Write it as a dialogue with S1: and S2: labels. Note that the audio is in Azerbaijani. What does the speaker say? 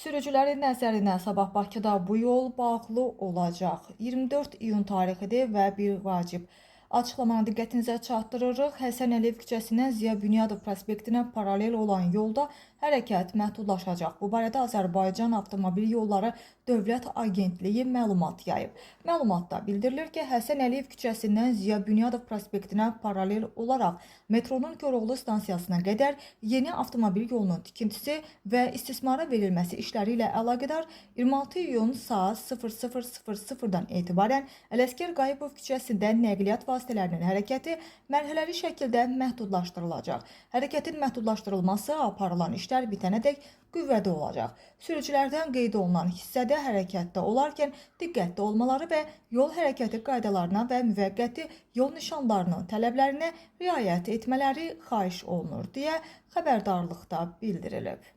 S1: Sürücülərin nəzərinə sabah Bakıda bu yol bağlı olacaq. 24 iyun tarixidir və bir vacib açıqlamanı diqqətinizə çatdırırıq. Həsən Əliyev küçəsindən Ziya Bünyadov prospektinə paralel olan yolda hərəkət məhdudlaşacaq. Bu barədə Azərbaycan Avtomobil Yolları Dövlət Agentliyi məlumat yayıb. Məlumatda bildirilir ki, Həsən Əliyev küçəsindən Ziya Bünyadov prospektinə paralel olaraq metronun Koroğlu stansiyasına qədər yeni avtomobil yolunun tikintisi və istismara verilməsi işləri ilə əlaqədar 26 iyun saat 00:00-dan etibarən Ələsgər Qayıbov küçəsində nəqliyyat vasitələrinin hərəkəti mərhələli şəkildə məhdudlaşdırılacaq. Hərəkətin məhdudlaşdırılması aparılan işlər bitənədək qüvvədə olacaq. Sürücülərdən qeyd olunan hissədə hərəkətdə olarkən diqqətli olmaları və yol hərəkəti qaydalarına və müvəqqəti yol nişanlarının tələblərinə riayət etmələri xahiş olunur deyə xəbərdarlıqda bildirilib.